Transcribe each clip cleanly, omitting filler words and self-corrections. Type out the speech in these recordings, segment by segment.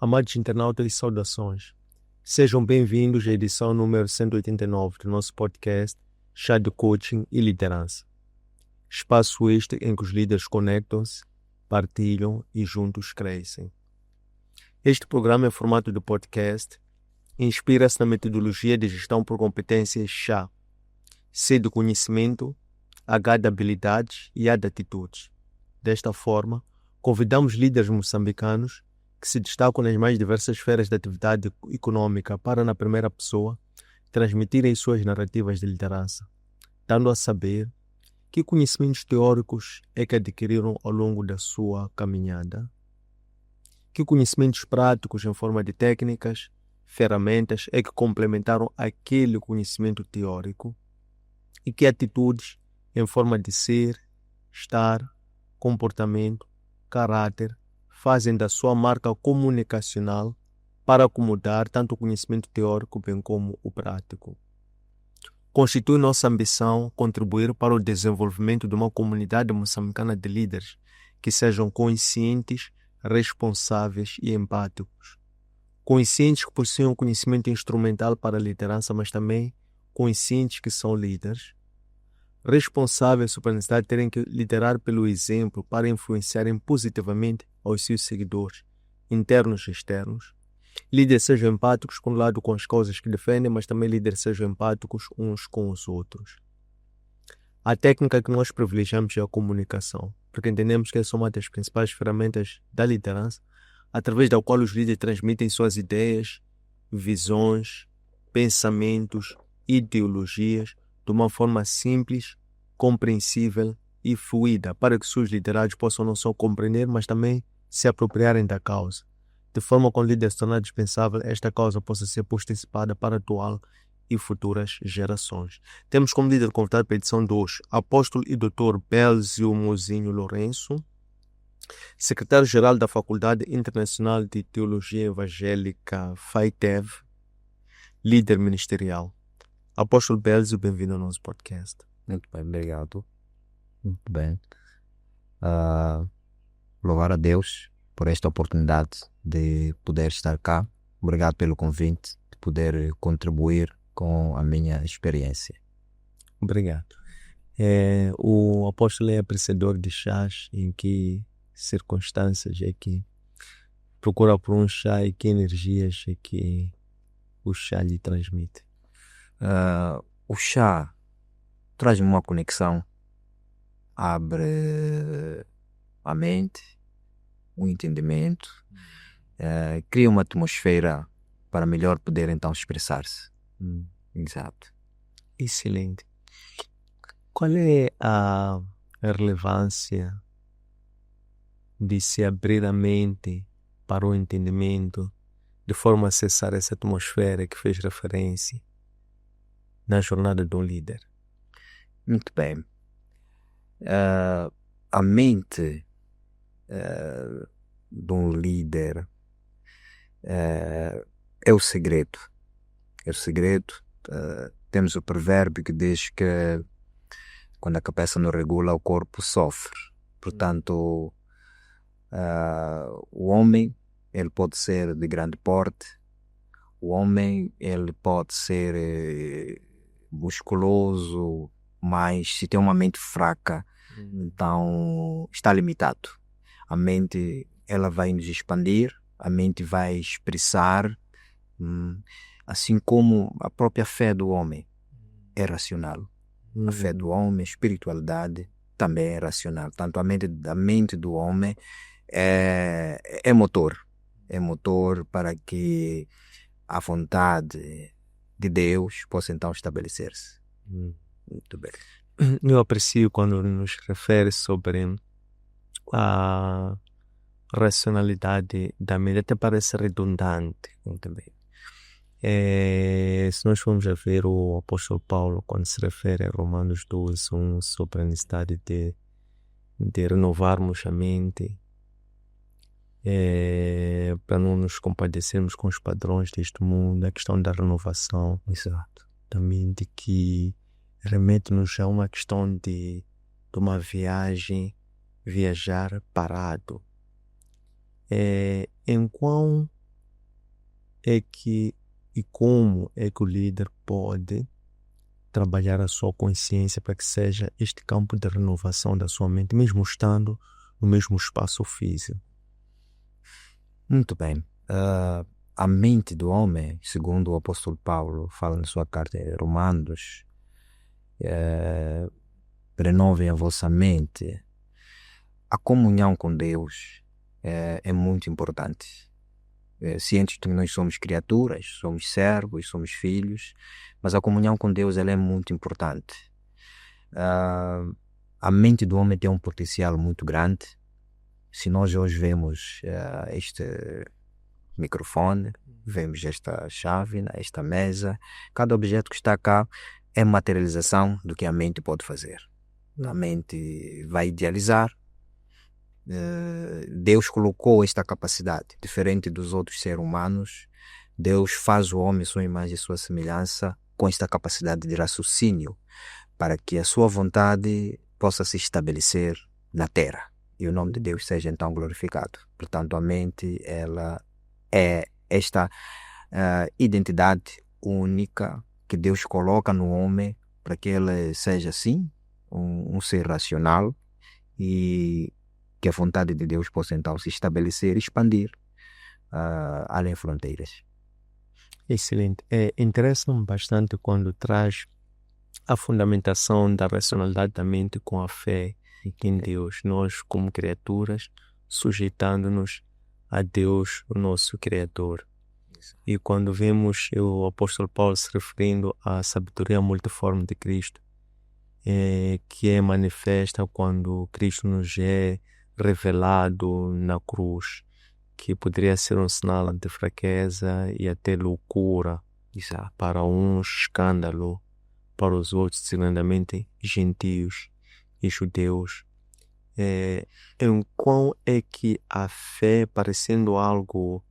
Amados internautas, saudações. Sejam bem-vindos à edição número 189 do nosso podcast Chá de Coaching e Liderança. Espaço este em que os líderes conectam-se, partilham e juntos crescem. Este programa em formato de podcast inspira-se na metodologia de gestão por competências CHA, C de conhecimento, H de habilidades e A de atitudes. Desta forma, convidamos líderes moçambicanos que se destacam nas mais diversas esferas da atividade econômica para, na primeira pessoa, transmitirem suas narrativas de liderança, dando a saber que conhecimentos teóricos é que adquiriram ao longo da sua caminhada, que conhecimentos práticos em forma de técnicas, ferramentas é que complementaram aquele conhecimento teórico e que atitudes em forma de ser, estar, comportamento, caráter, fazem da sua marca comunicacional para acomodar tanto o conhecimento teórico bem como o prático. Constitui nossa ambição contribuir para o desenvolvimento de uma comunidade moçambicana de líderes que sejam conscientes, responsáveis e empáticos. Conscientes que possuem um conhecimento instrumental para a liderança, mas também conscientes que são líderes. Responsáveis sobre a necessidade de terem que liderar pelo exemplo para influenciarem positivamente aos seus seguidores, internos e externos. Líderes sejam empáticos com o lado com as causas que defendem, mas também líderes sejam empáticos uns com os outros. A técnica que nós privilegiamos é a comunicação, porque entendemos que essa é uma das principais ferramentas da liderança, através da qual os líderes transmitem suas ideias, visões, pensamentos, ideologias, de uma forma simples, compreensível e fluida, para que seus liderados possam não só compreender, mas também se apropriarem da causa, de forma que o líder se tornar dispensável, esta causa possa ser postecipada para a atual e futuras gerações. Temos como líder convidado para a edição 2, apóstolo e doutor Bélzio Mozinho Lourenço, secretário-geral da Faculdade Internacional de Teologia Evangélica, FAITEV, líder ministerial. Apóstolo Bélzio, bem-vindo ao nosso podcast. Muito bem, obrigado. Muito bem. Louvar a Deus por esta oportunidade de poder estar cá. Obrigado pelo convite, de poder contribuir com a minha experiência. Obrigado. O apóstolo é apreciador de chás. Em que circunstâncias é que procura por um chá e que energias é que o chá lhe transmite? O chá traz-me uma conexão, abre a mente, um entendimento, cria uma atmosfera para melhor poder então expressar-se. Exato. Excelente. Qual é a relevância de se abrir a mente para o entendimento, de forma a acessar essa atmosfera que fez referência na jornada de um líder? Muito bem. A mente de um líder é o segredo. É o segredo. Temos o provérbio que diz que quando a cabeça não regula, o corpo sofre. Portanto, o homem, ele pode ser de grande porte, o homem, ele pode ser musculoso, mas se tem uma mente fraca, então está limitado. A mente, ela vai nos expandir, a mente vai expressar, assim como a própria fé do homem é racional. A fé do homem, a espiritualidade também é racional. Tanto a mente do homem é motor. É motor para que a vontade de Deus possa então estabelecer-se. Muito bem. Eu aprecio quando nos refere sobre a racionalidade da mente, até parece redundante também. Se nós formos a ver o apóstolo Paulo, quando se refere a Romanos 12:1 sobre a necessidade de renovarmos a mente, para não nos compadecermos com os padrões deste mundo, a questão da renovação, exato, da mente, que remete-nos a uma questão de uma viajar parado. Em quão é que e como é que o líder pode trabalhar a sua consciência para que seja este campo de renovação da sua mente, mesmo estando no mesmo espaço físico? Muito bem. A mente do homem, segundo o apóstolo Paulo fala na sua carta a Romanos, renovem a vossa mente. A comunhão com Deus é muito importante. Cientes de que nós somos criaturas, somos servos, somos filhos, mas a comunhão com Deus ela é muito importante. A mente do homem tem um potencial muito grande. Se nós hoje vemos este microfone, vemos esta chave, esta mesa, cada objeto que está cá é materialização do que a mente pode fazer. A mente vai idealizar. Deus colocou esta capacidade, diferente dos outros seres humanos. Deus faz o homem sua imagem e sua semelhança com esta capacidade de raciocínio para que a sua vontade possa se estabelecer na terra e o nome de Deus seja então glorificado. Portanto, a mente ela é esta identidade única que Deus coloca no homem para que ele seja assim um ser racional e que a vontade de Deus possa então se estabelecer e expandir além fronteiras. Excelente. Interessa-me bastante quando traz a fundamentação da racionalidade da mente com a fé em Deus. Nós, como criaturas, sujeitando-nos a Deus, o nosso Criador. E quando vemos o apóstolo Paulo se referindo à sabedoria multiforme de Cristo, que é manifesta quando Cristo nos é revelado na cruz, que poderia ser um sinal de fraqueza e até loucura, para uns escândalo, para os outros, seguramente gentios e judeus. Em quão é que a fé, parecendo algo,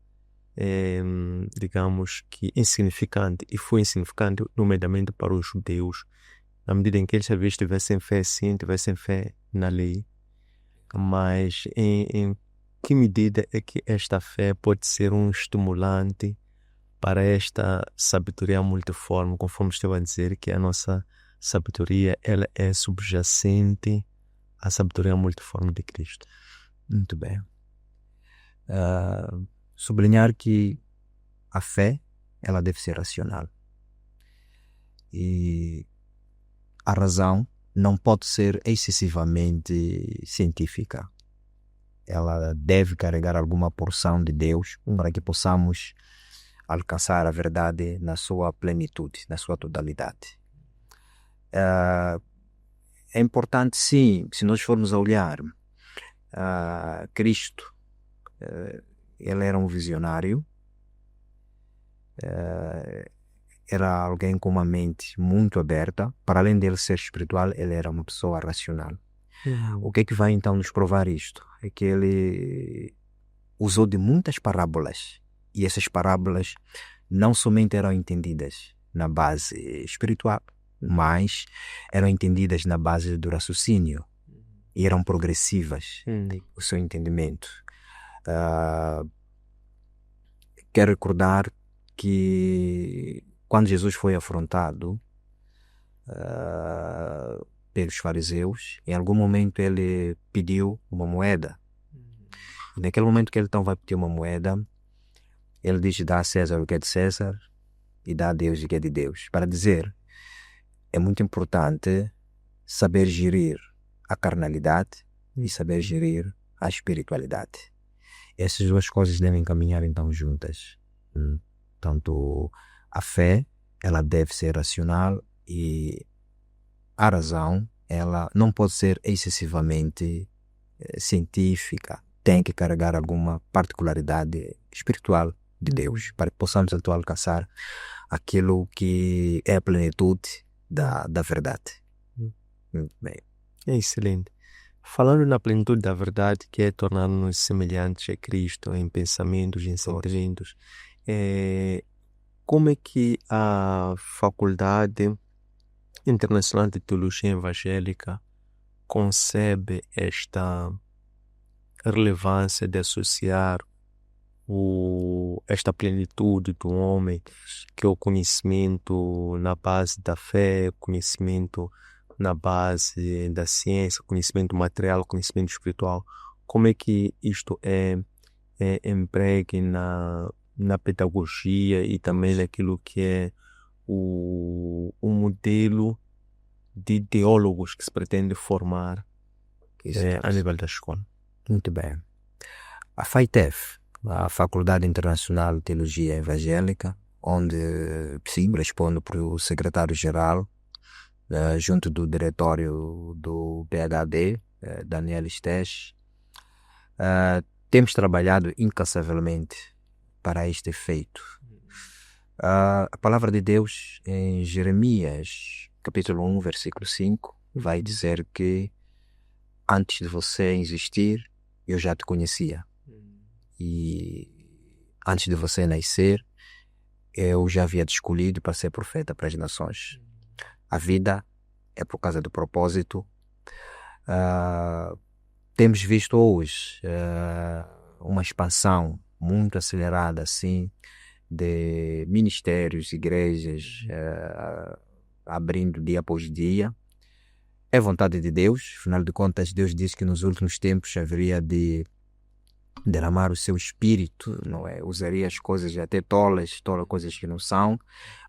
digamos que insignificante, e foi insignificante nomeadamente para os judeus, na medida em que eles talvez tivessem fé sim, tivessem fé na lei, mas em que medida é que esta fé pode ser um estimulante para esta sabedoria multiforme, conforme estou a dizer que a nossa sabedoria ela é subjacente à sabedoria multiforme de Cristo? Muito bem. Sublinhar que a fé ela deve ser racional e a razão não pode ser excessivamente científica. Ela deve carregar alguma porção de Deus para que possamos alcançar a verdade na sua plenitude, na sua totalidade. É importante, sim, se nós formos a olhar Cristo, ele era um visionário, era alguém com uma mente muito aberta. Para além dele ser espiritual, ele era uma pessoa racional. O que é que vai então nos provar isto? É que ele usou de muitas parábolas, e essas parábolas não somente eram entendidas na base espiritual, mas eram entendidas na base do raciocínio e eram progressivas o seu entendimento. Quero recordar que quando Jesus foi afrontado pelos fariseus, em algum momento ele pediu uma moeda. E naquele momento que ele então vai pedir uma moeda, ele diz: dá a César o que é de César e dá a Deus o que é de Deus. Para dizer, é muito importante saber gerir a carnalidade e saber gerir a espiritualidade. Essas duas coisas devem caminhar então juntas. Tanto a fé, ela deve ser racional e a razão, ela não pode ser excessivamente científica. Tem que carregar alguma particularidade espiritual de Deus para que possamos então alcançar aquilo que é a plenitude da verdade. Bem. É excelente. Falando na plenitude da verdade, que é tornar-nos semelhantes a Cristo em pensamentos e em sentimentos, como é que a Faculdade Internacional de Teologia Evangélica concebe esta relevância de associar esta plenitude do homem, que é o conhecimento na base da fé, conhecimento na base da ciência, conhecimento material, conhecimento espiritual, como é que isto é empregue na pedagogia e também naquilo que é o modelo de teólogos que se pretende formar a nível da escola? Muito bem. A FAITEF, a Faculdade Internacional de Teologia Evangélica, onde, sim, respondo para o secretário-geral, junto do diretório do PhD, Daniel Esteche, temos trabalhado incansavelmente para este efeito. A palavra de Deus em Jeremias, capítulo 1, versículo 5, vai dizer que antes de você existir, eu já te conhecia. E antes de você nascer, eu já havia te escolhido para ser profeta para as nações. A vida é por causa do propósito. Temos visto hoje uma expansão muito acelerada assim de ministérios, igrejas, abrindo dia após dia. É vontade de Deus, afinal de contas Deus disse que nos últimos tempos haveria de derramar o seu espírito, não é? Usaria as coisas até tolas coisas que não são,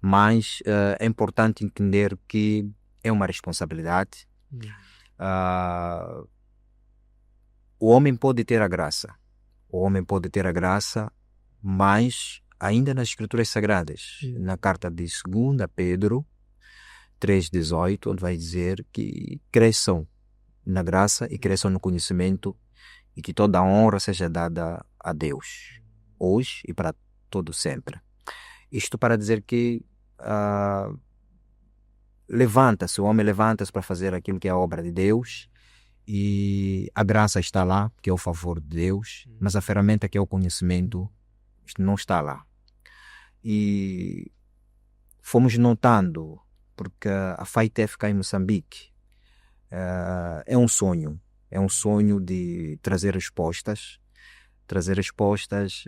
mas é importante entender que é uma responsabilidade. O homem pode ter a graça, mas ainda nas Escrituras Sagradas, na carta de 2 Pedro 3,18, onde vai dizer que cresçam na graça e cresçam no conhecimento e que toda a honra seja dada a Deus, hoje e para todo sempre. Isto para dizer que o homem levanta-se para fazer aquilo que é a obra de Deus e a graça está lá, que é o favor de Deus, mas a ferramenta que é o conhecimento não está lá. E fomos notando, porque a FAITEF cá em Moçambique é um sonho de trazer respostas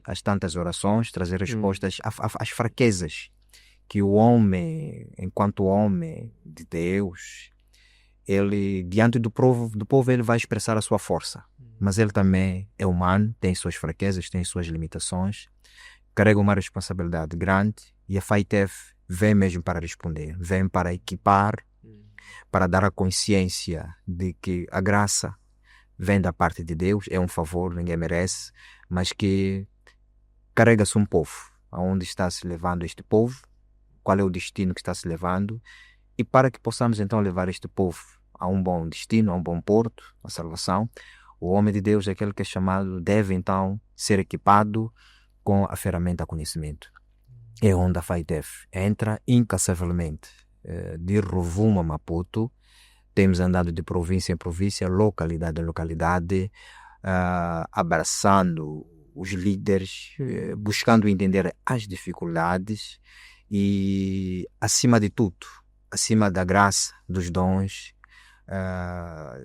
às tantas orações, trazer respostas às fraquezas que o homem, enquanto homem de Deus, ele diante do povo ele vai expressar a sua força, mas ele também é humano, tem suas fraquezas, tem suas limitações, carrega uma responsabilidade grande e a FAITEF vem mesmo para responder, vem para equipar, para dar a consciência de que a graça vem da parte de Deus, é um favor, ninguém merece, mas que carrega-se um povo, aonde está se levando este povo, qual é o destino que está se levando, e para que possamos então levar este povo a um bom destino, a um bom porto, a salvação, o homem de Deus, aquele que é chamado, deve então ser equipado com a ferramenta conhecimento. É onde a FAITEF entra incansavelmente. De Rovuma a Maputo, temos andado de província em província, localidade em localidade, abraçando os líderes, buscando entender as dificuldades e, acima de tudo, acima da graça, dos dons,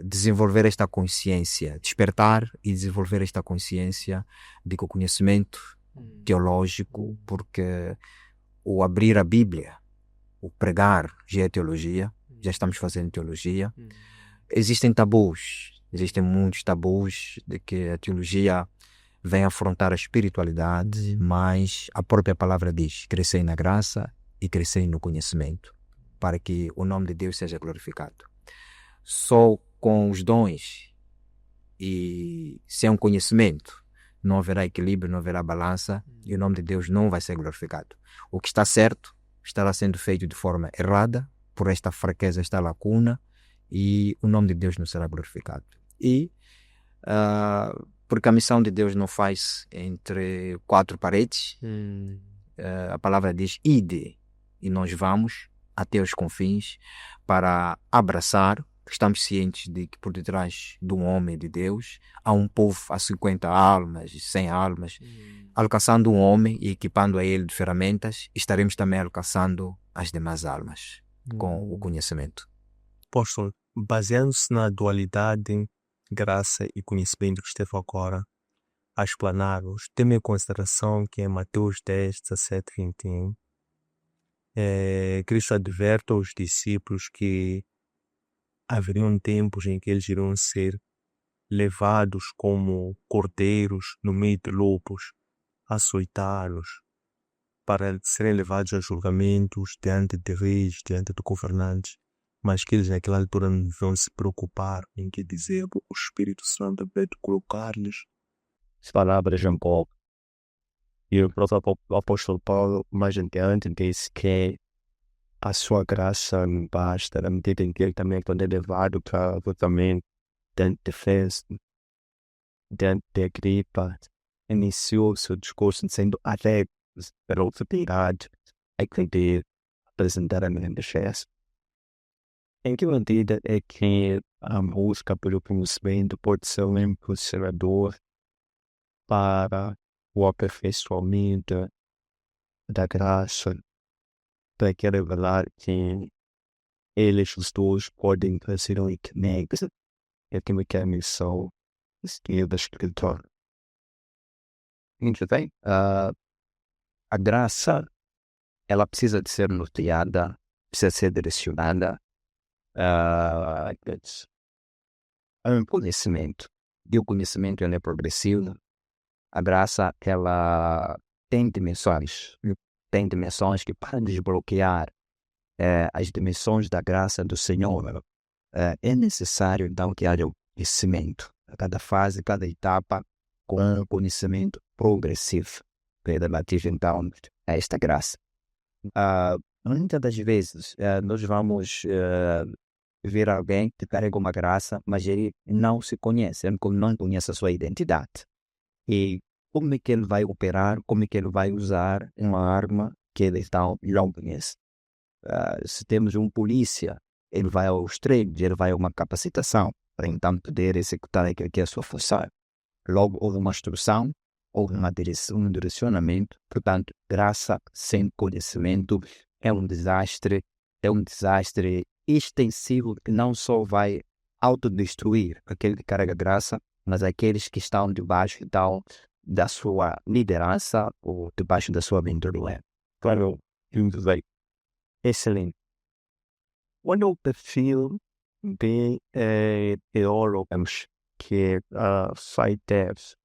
desenvolver esta consciência, despertar e desenvolver esta consciência de que o conhecimento teológico, porque o abrir a Bíblia, o pregar já é teologia, já estamos fazendo teologia. Existem muitos tabus de que a teologia vem afrontar a espiritualidade, mas a própria palavra diz: crescei na graça e crescei no conhecimento, para que o nome de Deus seja glorificado. Só com os dons e sem um conhecimento não haverá equilíbrio, não haverá balança e o nome de Deus não vai ser glorificado. O que está certo estará sendo feito de forma errada, por esta fraqueza, esta lacuna, e o nome de Deus não será glorificado. E porque a missão de Deus não faz entre quatro paredes, a palavra diz: ide, e nós vamos até os confins para abraçar. Estamos cientes de que por detrás de um homem de Deus há um povo a 50 almas, 100 almas. Alcançando um homem e equipando a ele de ferramentas, estaremos também alcançando as demais almas com o conhecimento. Apóstolo, baseando-se na dualidade, graça e conhecimento que esteve agora a explanar-nos, tendo em consideração que em Mateus 10, 17, 21, Cristo adverte aos discípulos que haveriam tempos em que eles iriam ser levados como cordeiros no meio de lobos, açoitados, para serem levados a julgamentos diante de reis, diante de governantes, mas que eles naquela altura não vão se preocupar em que dizer o Espírito Santo vai colocar-lhes as palavras em boca. E o próprio apóstolo Paulo, mais adiante, disse que a sua graça não basta, na medida em que ele também, quando é levado para o tratamento diante de festa, diante de Agripa, iniciou o seu discurso dizendo alegres pela oportunidade a querer apresentar a minha defesa. Em que medida é que a busca pelo conhecimento pode ser um impulsionador para o aperfeiçoamento da graça, para que revelar que eles, os dois, podem fazer um equilíbrio entre que é a missão da Escritura. Muito bem. A graça, ela precisa de ser norteada, precisa ser direcionada a um conhecimento. E o conhecimento ele é progressivo. A graça, ela tem dimensões que para desbloquear as dimensões da graça do Senhor. É necessário, então, que haja um conhecimento. A cada fase, cada etapa, com um conhecimento progressivo, relativo, então, a esta graça. Muitas das vezes, nós vamos ver alguém que carrega uma graça, mas ele não se conhece, ele não conhece a sua identidade. E como é que ele vai operar, como é que ele vai usar uma arma que ele então não conhece. Se temos um polícia, ele vai aos treinos, ele vai a uma capacitação para então poder executar aquilo que é a sua função. Logo, houve uma instrução, houve um direcionamento. Portanto, graça sem conhecimento é um desastre extensivo que não só vai autodestruir aquele que carrega graça, mas aqueles que estão debaixo então, da sua liderança ou debaixo da sua mentoria. Claro, excelente. Quando eu perfil de teólogos que FITEF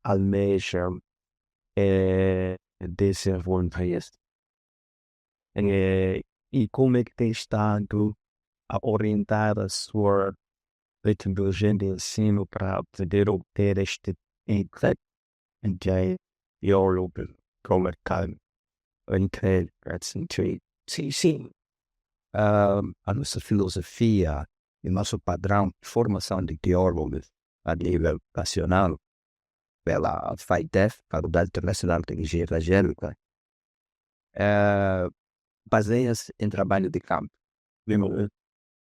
almejam desenvolver e como é que tem estado a orientar a sua metodologia de ensino para poder obter este insight de teólogo para o mercado inteiro. Sim. A nossa filosofia e nosso padrão de formação de teólogos a nível nacional pela FITEF, Faculdade Internacional de Teologia Evangélica, baseia-se em trabalho de campo.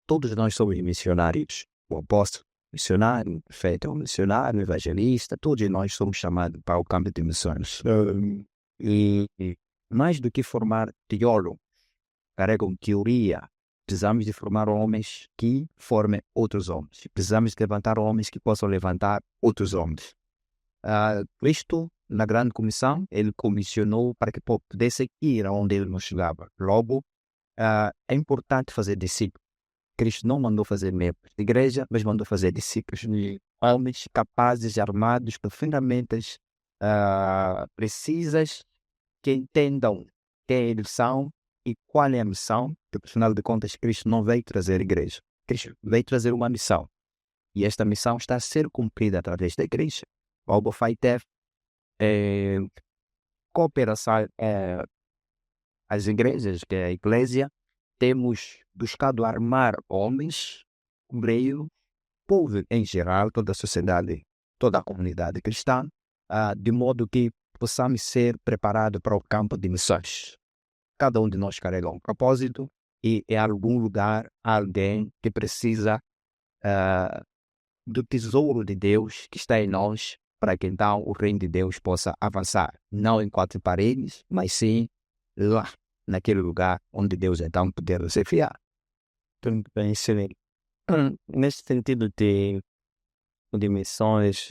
Todos nós somos missionários. O apóstolo missionário, o prefeito é um missionário, o evangelista, todos nós somos chamados para o campo de missões. E mais do que formar teólogos, carregam teoria, precisamos de formar homens que formem outros homens. Precisamos de levantar homens que possam levantar outros homens. Cristo, na grande comissão, ele comissionou para que pudesse ir aonde ele não chegava. Logo, é importante fazer discípulos. Cristo não mandou fazer membros de igreja, mas mandou fazer discípulos, homens capazes, armados, com ferramentas precisas, que entendam quem eles são e qual é a missão, porque, afinal de contas, Cristo não veio trazer igreja. Cristo veio trazer uma missão. E esta missão está a ser cumprida através da igreja. O FITEF cooperação às igrejas, que é a igreja, temos buscado armar homens, o povo em geral, toda a sociedade, toda a comunidade cristã, de modo que possamos ser preparados para o campo de missões. Cada um de nós carrega um propósito e em algum lugar há alguém que precisa do tesouro de Deus que está em nós, para que então o reino de Deus possa avançar, não em quatro paredes, mas sim lá, naquele lugar onde Deus então poder nos enviar. Tudo bem, excelente. Nesse sentido de de missões,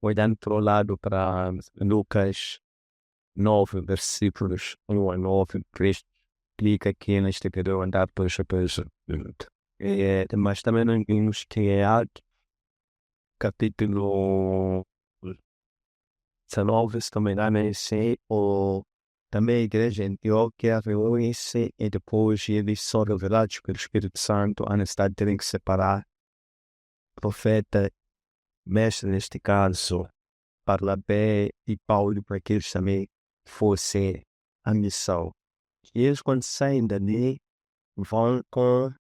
olhando para o lado para Lucas 9, versículos 1 a 9, Cristo explica que neste querido andar pelos chapéus. Mas também não vimos que é Atos, capítulo 19, se não me engano, ou também a igreja em Antioquia reúne-se e depois eles são revelados pelo Espírito Santo a necessidade de terem que separar profeta, mestre neste caso, Barnabé e Paulo, para que eles também fossem a missão. E eles, quando saem dali, vão com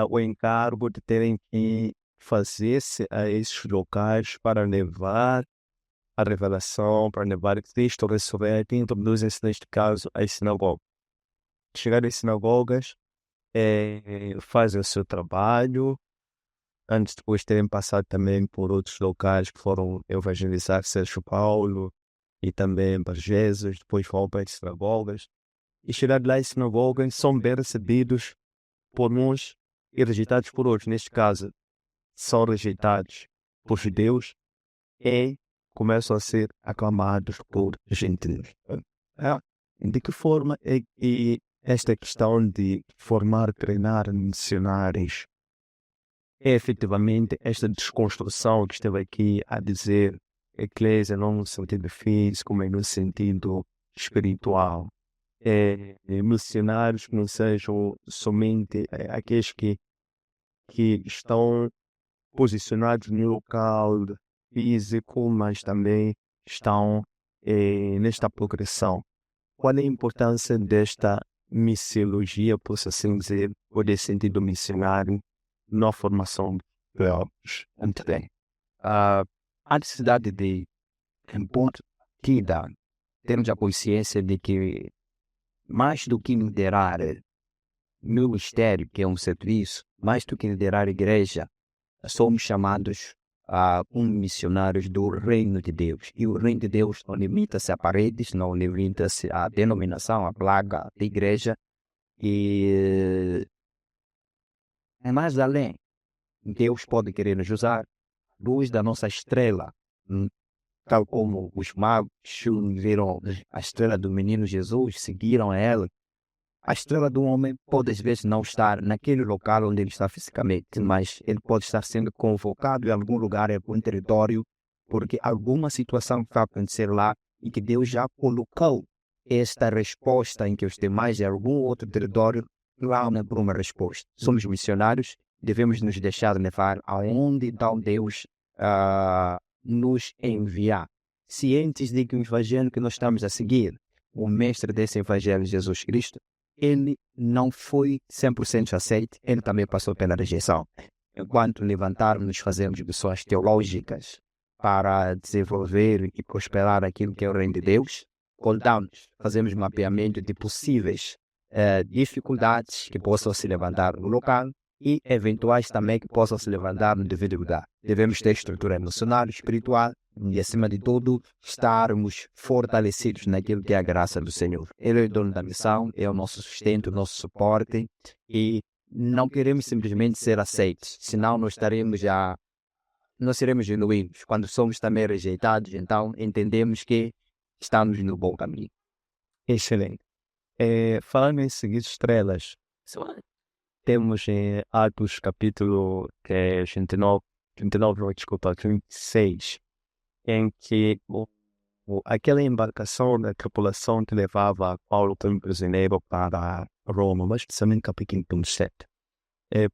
o encargo de terem que fazer-se a esses locais para levar a revelação, para levar Cristo ressurreto, e introduzem-se, neste caso, às sinagogas. Chegar às sinagogas, fazem o seu trabalho, antes depois de terem passado também por outros locais que foram evangelizar Sérgio Paulo e também para Jesus, depois vão para as sinagogas. E chegar lá às sinagogas, são bem recebidos por uns e rejeitados por outros. Neste caso, são rejeitados por judeus e começam a ser aclamados por gentios. De que forma é que esta questão de formar, treinar missionários é efetivamente esta desconstrução que esteve aqui a dizer, eclésia não no sentido físico, mas no sentido espiritual? Missionários que não sejam somente aqueles que estão posicionados no local físico, mas também estão nesta progressão. Qual é a importância desta missiologia, posso assim dizer, ou desse sentido missionário, na formação de outros? A necessidade de termos a consciência de que, mais do que liderar ministério, que é um serviço, mais do que liderar a igreja, somos chamados como missionários do reino de Deus. E o reino de Deus não limita-se a paredes, não limita-se à denominação, à placa da igreja. E é mais além. Deus pode querer nos usar, luz da nossa estrela, tal como os magos viram a estrela do menino Jesus, seguiram ela. A estrela do homem pode às vezes não estar naquele local onde ele está fisicamente, mas ele pode estar sendo convocado em algum lugar, em algum território, porque alguma situação vai acontecer lá e que Deus já colocou esta resposta em que os demais em algum outro território clamam por uma resposta. Somos missionários, devemos nos deixar levar aonde então Deus nos enviar, cientes de que o evangelho que nós estamos a seguir, o mestre desse evangelho, Jesus Cristo, ele não foi 100% aceito, ele também passou pela rejeição. Enquanto levantarmos, fazemos missões teológicas para desenvolver e prosperar aquilo que é o reino de Deus, contamos, fazemos mapeamento de possíveis dificuldades que possam se levantar no local e eventuais também que possam se levantar no devido lugar. Devemos ter estrutura emocional, espiritual e, acima de tudo, estarmos fortalecidos naquilo que é a graça do Senhor. Ele é o dono da missão, é o nosso sustento, o nosso suporte, e não queremos simplesmente ser aceitos, senão nós seremos genuínos. Quando somos também rejeitados, então entendemos que estamos no bom caminho. Excelente. Falando em seguir estrelas, temos em Atos capítulo 26, em que aquela embarcação da tripulação que levava Paulo como prisioneiro para Roma, mas especialmente capítulo 27.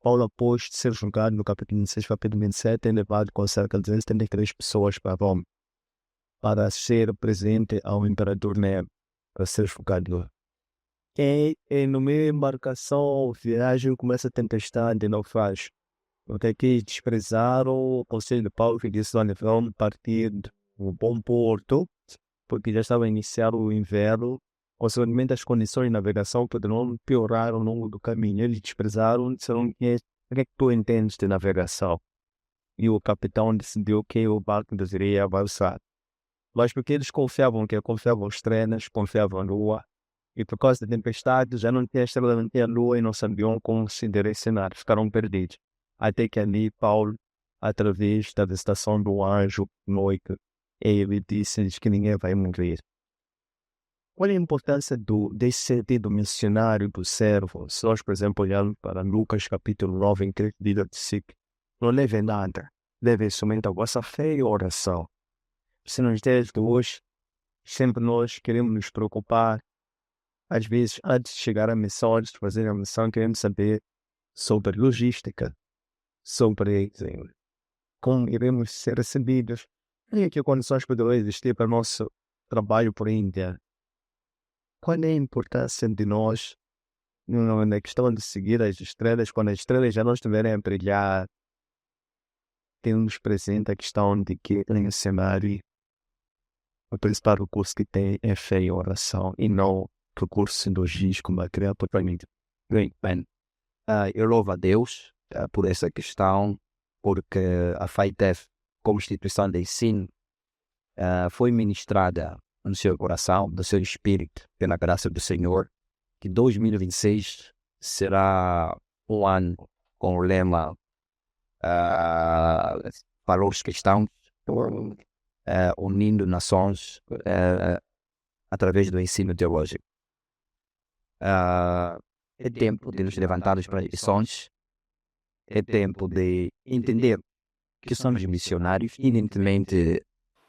Paulo, após ser julgado no capítulo 26, capítulo 27, é levado com cerca de 273 pessoas para Roma, para ser presente ao imperador Nero, para ser julgado. E no meio da embarcação, viagem, começa a tempestade, naufrágio. Porque aqui desprezaram o conselho de Paulo, que disse: olha, vamos partir do bom porto, porque já estava a iniciar o inverno. Consequentemente, as condições de navegação poderão piorar ao longo do caminho. Eles desprezaram, disseram: o que é que tu entendes de navegação? E o capitão decidiu que o barco deveria avançar. Mas porque eles confiavam os treinos, confiavam na lua, e por causa da tempestade já não tinha estrela, não tinha lua e não sabiam como se direcionar, ficaram perdidos. Até que ali Paulo através da visitação do anjo noite, ele disse que ninguém vai morrer. Qual é a importância desse sentido missionário do servo? Se nós, por exemplo, olharmos para Lucas capítulo 9, em que diz assim, não levem nada, levem somente a vossa fé e a oração. Se nos dias de hoje, sempre nós queremos nos preocupar, às vezes, antes de chegar à missão, antes de fazer a missão, queremos saber sobre logística, sobre como iremos ser recebidos, e que condições poderão existir para o nosso trabalho por Índia. Qual é a importância de nós, na questão de seguir as estrelas, quando as estrelas já não estiverem a brilhar, temos presente a questão de que em cenário o principal recurso que tem é fé e oração, e não recurso logístico, material, totalmente. Bem, eu louvo a Deus por essa questão, porque a FAITEF, como instituição de ensino, foi ministrada no seu coração, no seu espírito, pela graça do Senhor, que 2026 será um ano com o lema valores cristãos, unindo nações através do ensino teológico. É tempo de nos levantarmos para as missões, é tempo de entender que somos missionários, independentemente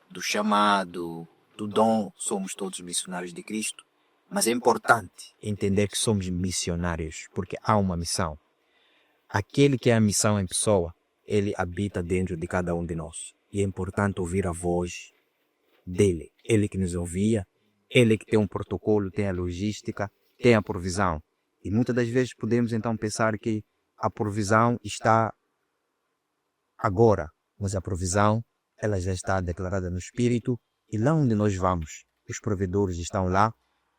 do chamado, do dom, somos todos missionários de Cristo, mas é importante entender que somos missionários, porque há uma missão. Aquele que é a missão em pessoa, ele habita dentro de cada um de nós. E é importante ouvir a voz dele. Ele que nos ouvia, ele que tem um protocolo, tem a logística, tem a provisão. E muitas das vezes podemos então pensar que a provisão está agora, mas a provisão ela já está declarada no Espírito, e lá onde nós vamos, os provedores estão lá,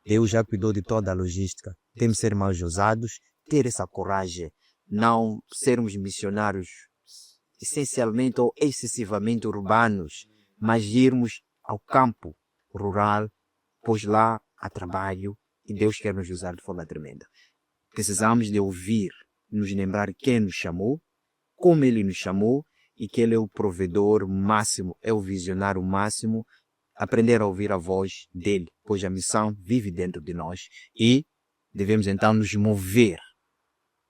Deus já cuidou de toda a logística. Temos que ser mais ousados, ter essa coragem, não sermos missionários essencialmente ou excessivamente urbanos, mas irmos ao campo rural, pois lá há trabalho e Deus quer nos usar de forma tremenda. Precisamos de ouvir, nos lembrar quem nos chamou, como Ele nos chamou e que Ele é o provedor máximo, é o visionário máximo, aprender a ouvir a voz dEle, pois a missão vive dentro de nós e devemos então nos mover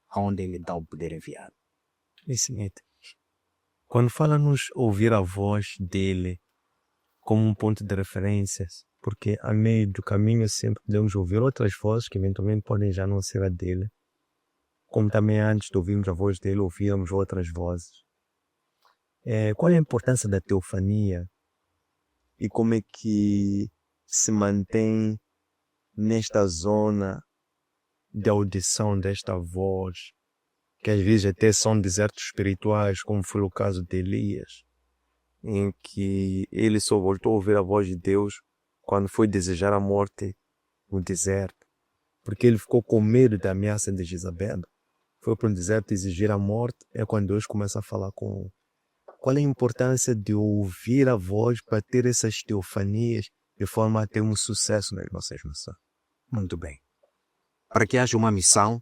aonde Ele dá o poder enviado. Excelente. Quando fala-nos ouvir a voz dele como um ponto de referência, porque a meio do caminho sempre podemos ouvir outras vozes que eventualmente podem já não ser a dele, como também antes de ouvirmos a voz dele, ouvíamos outras vozes. Qual é a importância da teofania e como é que se mantém nesta zona de audição desta voz, que às vezes até são desertos espirituais, como foi o caso de Elias, em que ele só voltou a ouvir a voz de Deus quando foi desejar a morte no deserto, porque ele ficou com medo da ameaça de Jezabel. Foi para o deserto exigir a morte, é quando Deus começa a falar com ele. Qual é a importância de ouvir a voz para ter essas teofanias de forma a ter um sucesso nas nossas missões? Muito bem. Para que haja uma missão,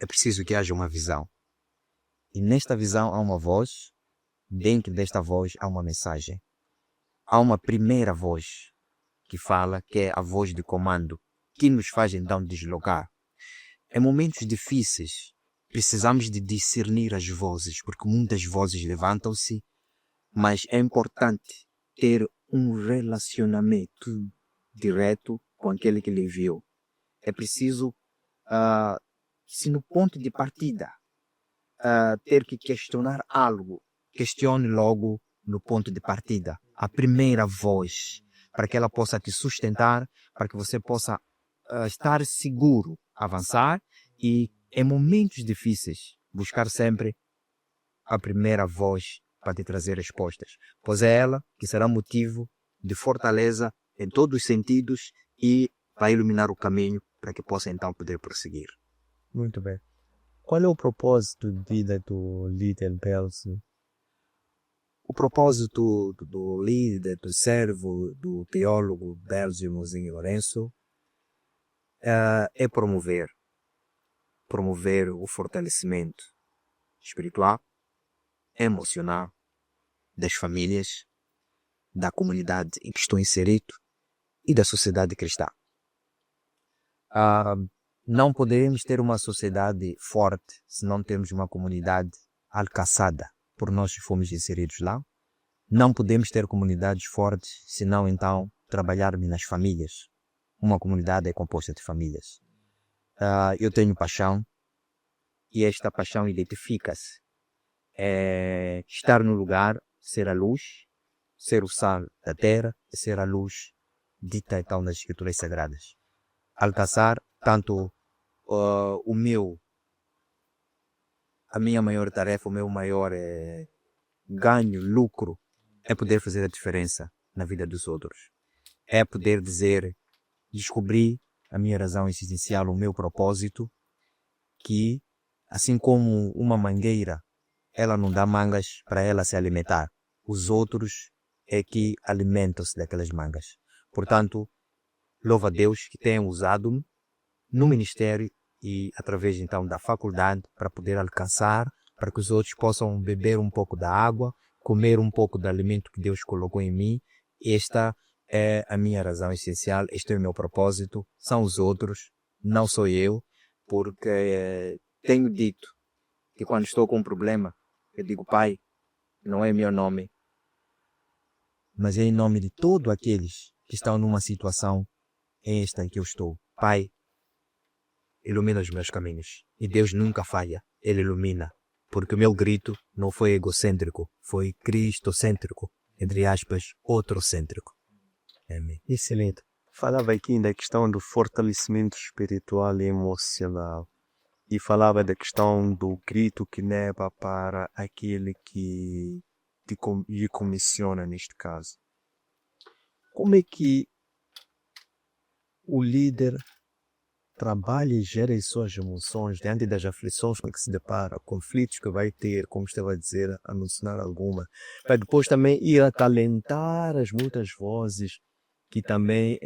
é preciso que haja uma visão. E nesta visão há uma voz, dentro desta voz há uma mensagem. Há uma primeira voz que fala, que é a voz de comando, que nos faz então deslocar. Em momentos difíceis, precisamos de discernir as vozes, porque muitas vozes levantam-se, mas é importante ter um relacionamento direto com aquele que lhe enviou. É preciso, se no ponto de partida ter que questionar algo, questione logo no ponto de partida a primeira voz, para que ela possa te sustentar, para que você possa estar seguro, avançar e em momentos difíceis buscar sempre a primeira voz para te trazer respostas, pois é ela que será motivo de fortaleza em todos os sentidos e vai iluminar o caminho para que possa então poder prosseguir. Muito bem. Qual é o propósito de vida do líder Belzi? O propósito do líder, do servo, do teólogo Belzi Mozinho Lourenço é promover o fortalecimento espiritual, emocional das famílias, da comunidade em que estou inserido e da sociedade cristã. Não podemos ter uma sociedade forte se não temos uma comunidade alcançada por nós que fomos inseridos lá. Não podemos ter comunidades fortes se não então trabalharmos nas famílias. Uma comunidade é composta de famílias. Eu tenho paixão e esta paixão identifica-se. Estar no lugar, ser a luz, ser o sal da terra e ser a luz dita então nas escrituras sagradas. Alcançar tanto a minha maior tarefa, o meu maior ganho, lucro, é poder fazer a diferença na vida dos outros. É poder descobrir a minha razão existencial, o meu propósito, que assim como uma mangueira, ela não dá mangas para ela se alimentar. Os outros é que alimentam-se daquelas mangas. Portanto, louvo a Deus que tenha usado-me no ministério e através então da faculdade para poder alcançar, para que os outros possam beber um pouco da água, comer um pouco do alimento que Deus colocou em mim. Esta é a minha razão essencial, este é o meu propósito, são os outros, não sou eu, porque tenho dito que quando estou com um problema, eu digo, Pai, não é meu nome, mas é em nome de todos aqueles que estão numa situação esta em que eu estou. Pai, ilumina os meus caminhos. E Deus nunca falha, Ele ilumina. Porque o meu grito não foi egocêntrico, foi cristocêntrico, entre aspas, outrocêntrico. Amém. Excelente. Falava aqui da questão do fortalecimento espiritual e emocional. E falava da questão do grito que leva para aquele que lhe comissiona neste caso. Como é que o líder trabalha e gera as suas emoções diante das aflições com que se depara, conflitos que vai ter, como estava a dizer, a mencionar alguma, para depois também ir acalentar as muitas vozes que também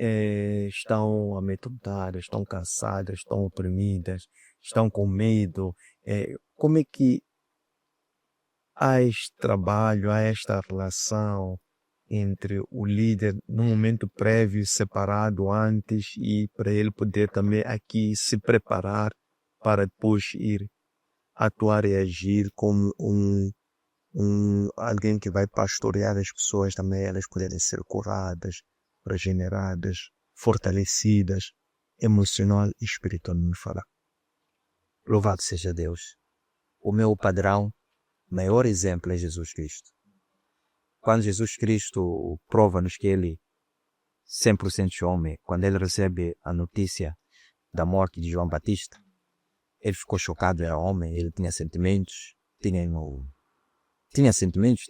estão amedrontadas, estão cansadas, estão oprimidas, estão com medo. Como é que há este trabalho, há esta relação entre o líder no momento prévio, separado antes, e para ele poder também aqui se preparar para depois ir atuar e agir como alguém que vai pastorear as pessoas também, elas poderem ser curadas, regeneradas, fortalecidas, emocional e espiritualmente falar. Louvado seja Deus. O meu padrão, maior exemplo é Jesus Cristo. Quando Jesus Cristo prova-nos que Ele 100% homem, quando Ele recebe a notícia da morte de João Batista, Ele ficou chocado, era homem, ele tinha sentimentos,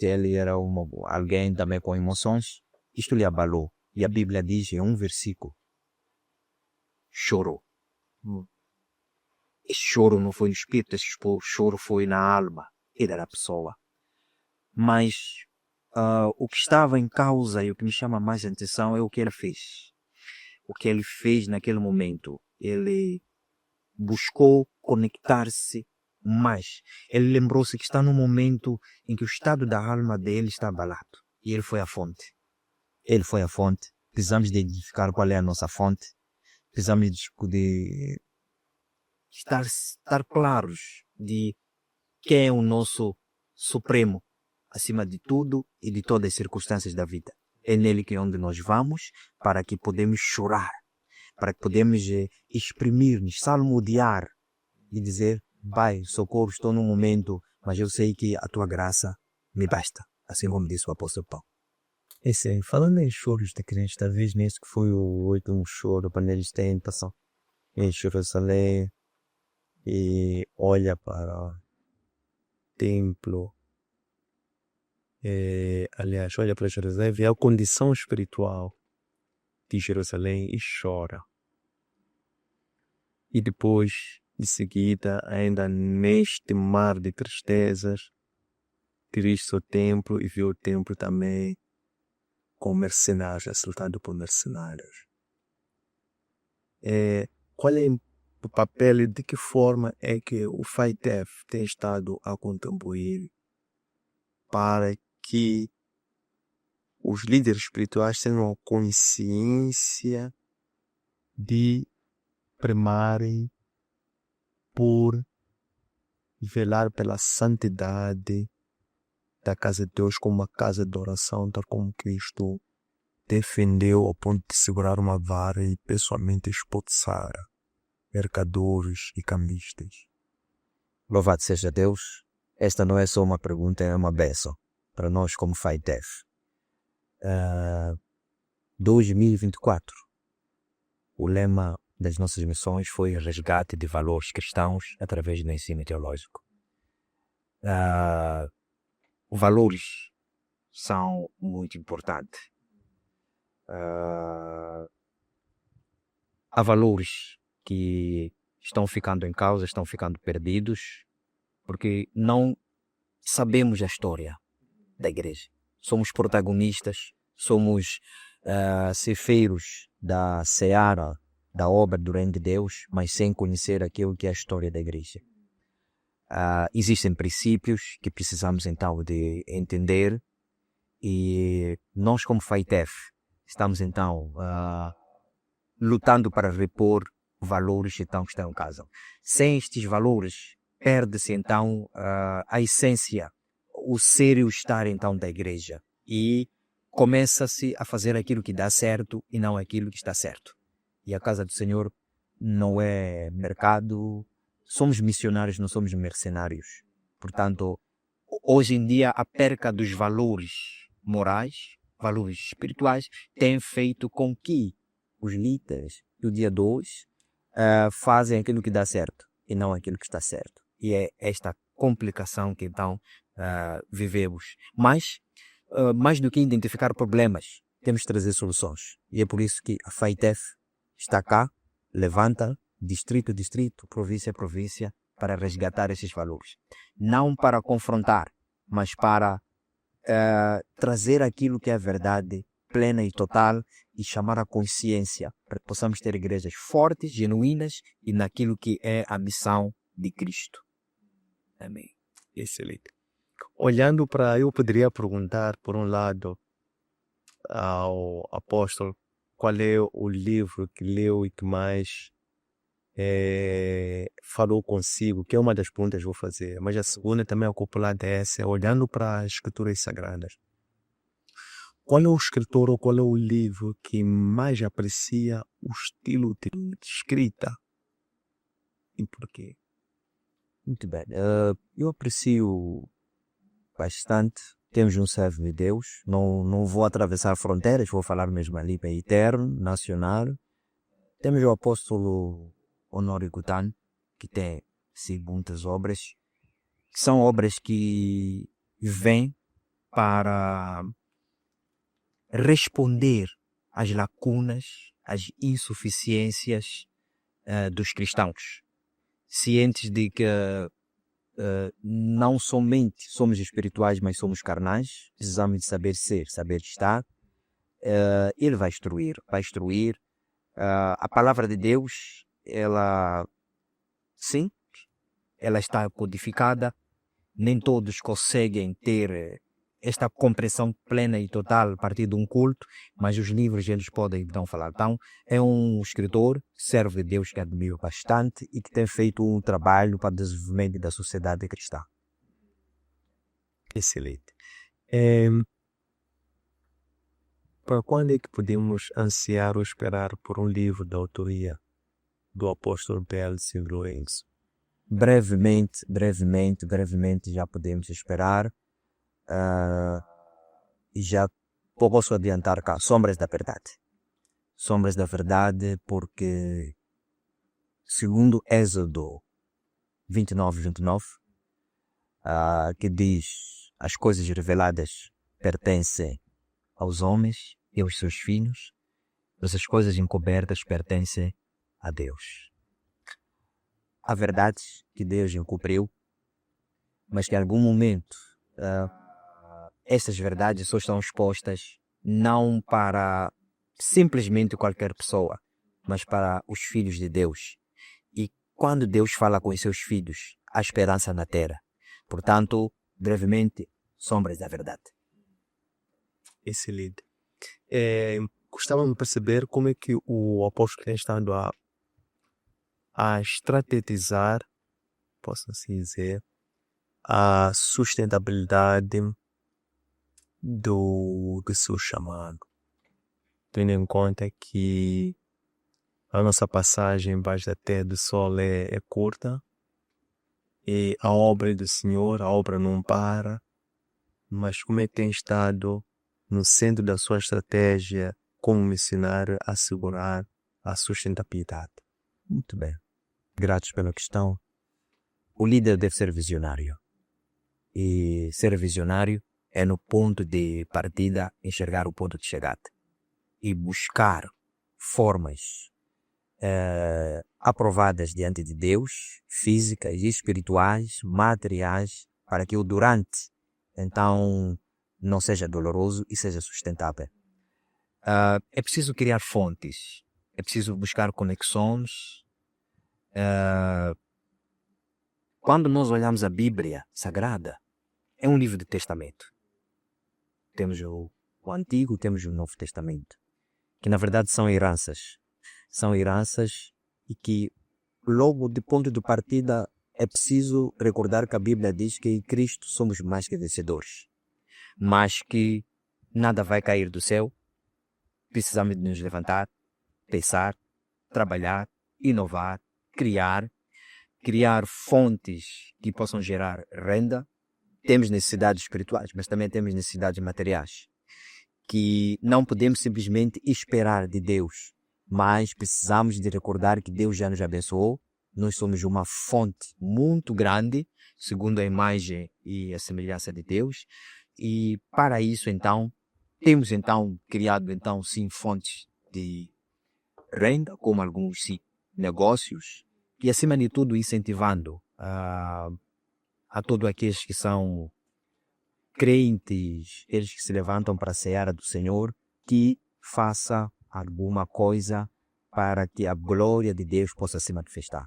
ele era alguém também com emoções, isto lhe abalou. E a Bíblia diz em um versículo, chorou. Esse choro não foi no espírito, esse choro foi na alma, ele era a pessoa. Mas o que estava em causa e o que me chama mais a atenção é o que ele fez. O que ele fez naquele momento. Ele buscou conectar-se mais. Ele lembrou-se que está num momento em que o estado da alma dele está abalado. E ele foi à fonte. Ele foi à fonte. Precisamos de identificar qual é a nossa fonte. Precisamos de estar claros de quem é o nosso Supremo, acima de tudo e de todas as circunstâncias da vida. É nele que é onde nós vamos para que podemos chorar, para que podemos exprimir-nos, salmodiar e dizer, Pai, socorro, estou num momento, mas eu sei que a tua graça me basta, assim como disse o apóstolo Paulo. Falando em choros de crentes, talvez nesse que foi o último choro, quando eles têm passão em Jerusalém e olha para o templo, aliás, olha para Jerusalém, vê a condição espiritual de Jerusalém e chora. E depois, de seguida, ainda neste mar de tristezas, dirige-se ao templo e vê o templo também com mercenários, assaltado por mercenários. Qual é o papel e de que forma é que o FAITEF tem estado a contribuir para que os líderes espirituais tenham a consciência de primarem por velar pela santidade da casa de Deus como uma casa de oração, tal como Cristo defendeu ao ponto de segurar uma vara e pessoalmente expulsar mercadores e cambistas. Louvado seja Deus. Esta não é só uma pergunta, é uma bênção para nós como FAITEF. 2024. O lema das nossas missões foi resgate de valores cristãos através do ensino teológico. Valores são muito importantes. Há valores que estão ficando em causa, estão ficando perdidos, porque não sabemos a história da igreja. Somos protagonistas, somos ceifeiros da seara, da obra do reino de Deus, mas sem conhecer aquilo que é a história da igreja. Existem princípios que precisamos então de entender, e nós como FAITEF estamos então lutando para repor valores então que estão em casa. Sem estes valores, perde-se então a essência, o sério estar então da igreja, e começa-se a fazer aquilo que dá certo e não aquilo que está certo. E a casa do Senhor não é mercado, somos missionários, não somos mercenários. Portanto, hoje em dia a perca dos valores morais, valores espirituais, tem feito com que os líderes do dia 2 fazem aquilo que dá certo e não aquilo que está certo. E é esta complicação que então vivemos. Mas, mais do que identificar problemas, temos que trazer soluções. E é por isso que a FAITEF está cá, levanta, distrito a distrito, província a província, para resgatar esses valores. Não para confrontar, mas para trazer aquilo que é a verdade plena e total, e chamar a consciência para que possamos ter igrejas fortes, genuínas e naquilo que é a missão de Cristo. Amém. Excelente. Olhando para, eu poderia perguntar, por um lado, ao apóstolo, qual é o livro que leu e que mais falou consigo, que é uma das perguntas que vou fazer, mas a segunda também acoplada a essa, olhando para as escrituras sagradas. Qual é o escritor ou qual é o livro que mais aprecia o estilo de escrita e por quê? Muito bem. Eu aprecio bastante. Temos um servo de Deus. Não vou atravessar fronteiras, vou falar mesmo ali para eterno, nacional. Temos o apóstolo Honorio Gutan, que tem muitas obras, que são obras que vêm para responder às lacunas, às insuficiências dos cristãos, cientes de que não somente somos espirituais, mas somos carnais, precisamos de saber ser, saber estar. Ele vai instruir. A palavra de Deus, ela está codificada. Nem todos conseguem ter esta compreensão plena e total a partir de um culto, mas os livros eles podem então falar. Então, é um escritor, servo de Deus, que admiro bastante e que tem feito um trabalho para o desenvolvimento da sociedade cristã. Excelente. Para quando é que podemos ansiar ou esperar por um livro da autoria do apóstolo P.L.C. Lourenço? Brevemente já podemos esperar. E já posso adiantar cá, Sombras da Verdade. Sombras da Verdade, porque segundo Êxodo 29, que diz: as coisas reveladas pertencem aos homens e aos seus filhos, mas as coisas encobertas pertencem a Deus. Há verdades que Deus encobriu, mas que em algum momento essas verdades só estão expostas não para simplesmente qualquer pessoa, mas para os filhos de Deus. E quando Deus fala com os seus filhos, há esperança na terra. Portanto, brevemente, Sombras da Verdade. Excelente. Gostava de perceber como é que o apóstolo tem estado a estrategizar, posso assim dizer, a sustentabilidade do seu chamado, tendo em conta que a nossa passagem embaixo da terra do sol é curta e a obra do Senhor, a obra não para, mas como é que tem estado no centro da sua estratégia como missionário assegurar a sustentabilidade? Muito bem. Gratos pela questão. O líder deve ser visionário. E ser visionário é no ponto de partida enxergar o ponto de chegada. E buscar formas aprovadas diante de Deus, físicas, espirituais, materiais, para que o durante, então, não seja doloroso e seja sustentável. É preciso criar fontes, é preciso buscar conexões. Quando nós olhamos a Bíblia Sagrada, é um livro de testamento. Temos o Antigo, temos o Novo Testamento, que na verdade são heranças. São heranças e que logo de ponto de partida é preciso recordar que a Bíblia diz que em Cristo somos mais que vencedores. Mas que nada vai cair do céu. Precisamos de nos levantar, pensar, trabalhar, inovar, criar fontes que possam gerar renda. Temos necessidades espirituais, mas também temos necessidades materiais, que não podemos simplesmente esperar de Deus, mas precisamos de recordar que Deus já nos abençoou. Nós somos uma fonte muito grande, segundo a imagem e a semelhança de Deus, e para isso então temos criado sim fontes de renda, como alguns negócios, e acima de tudo incentivando a todos aqueles que são crentes, eles que se levantam para a seara do Senhor, que faça alguma coisa para que a glória de Deus possa se manifestar.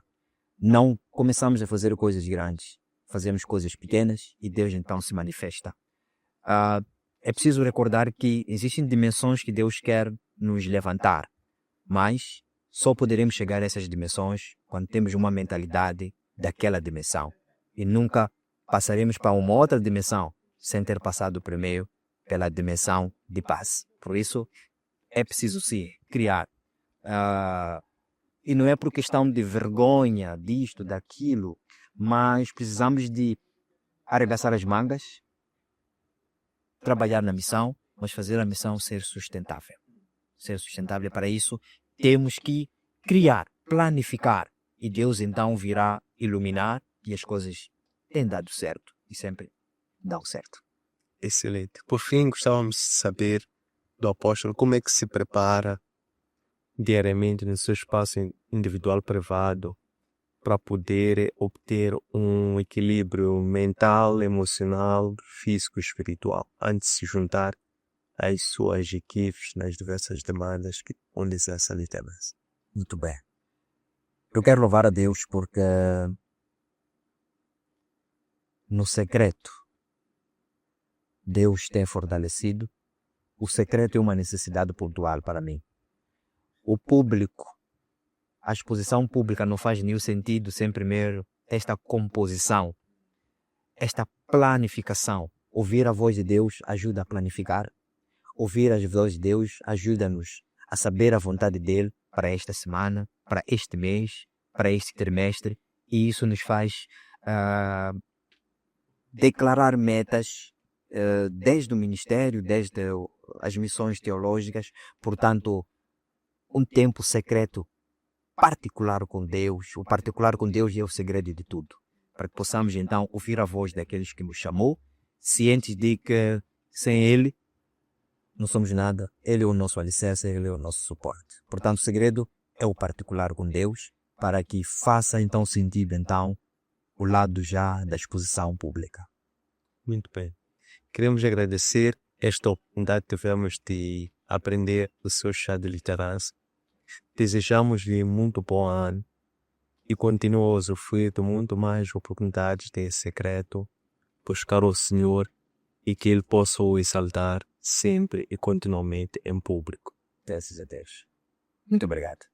Não começamos a fazer coisas grandes, fazemos coisas pequenas e Deus então se manifesta. É preciso recordar que existem dimensões que Deus quer nos levantar, mas só poderemos chegar a essas dimensões quando temos uma mentalidade daquela dimensão e nunca passaremos para uma outra dimensão sem ter passado primeiro pela dimensão de paz. Por isso, é preciso sim criar. E não é por questão de vergonha, disto, daquilo, mas precisamos de arregaçar as mangas, trabalhar na missão, mas fazer a missão ser sustentável. Ser sustentável, para isso, temos que criar, planificar, e Deus então virá iluminar e as coisas têm dado certo e sempre dão certo. Excelente. Por fim, gostávamos de saber do apóstolo como é que se prepara diariamente no seu espaço individual privado para poder obter um equilíbrio mental, emocional, físico e espiritual antes de se juntar às suas equipes nas diversas demandas onde exerce a liderança. Muito bem. Eu quero louvar a Deus porque no secreto Deus tem fortalecido. O secreto é uma necessidade pontual para mim. O público, a exposição pública não faz nenhum sentido sem primeiro esta composição, esta planificação. Ouvir a voz de Deus ajuda a planificar. Ouvir a voz de Deus ajuda-nos a saber a vontade dele para esta semana, para este mês, para este trimestre. E isso nos faz declarar metas desde o ministério, desde as missões teológicas. Portanto, um tempo secreto particular com Deus. O particular com Deus é o segredo de tudo. Para que possamos então ouvir a voz daqueles que nos chamou, cientes de que sem Ele não somos nada. Ele é o nosso alicerce, Ele é o nosso suporte. Portanto, o segredo é o particular com Deus, para que faça então sentido então o lado já da exposição pública. Muito bem. Queremos agradecer esta oportunidade que tivemos de aprender o seu chá de liderança. Desejamos-lhe muito bom ano e continue a usufruir de muito mais oportunidades desse secreto, buscar o Senhor e que Ele possa o exaltar sempre e continuamente em público. Graças a Deus. Muito obrigado.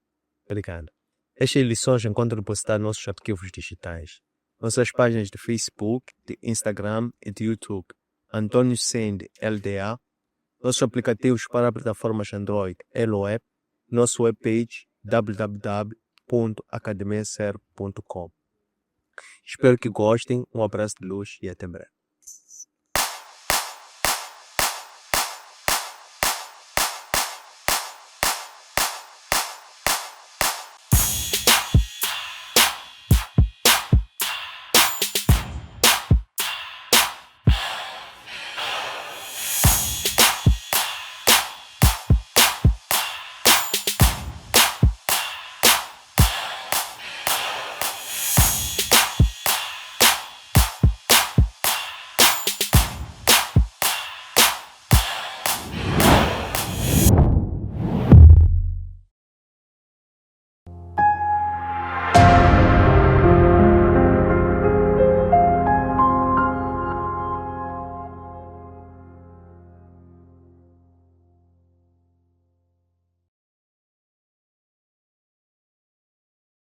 Obrigado. Estas lições encontram postado nossos arquivos digitais, nossas páginas de Facebook, de Instagram e de YouTube. Antônio Sende, LDA, nossos aplicativos para plataformas Android, Elo-App, nosso webpage www.academiaserve.com. Espero que gostem, um abraço de luz e até breve.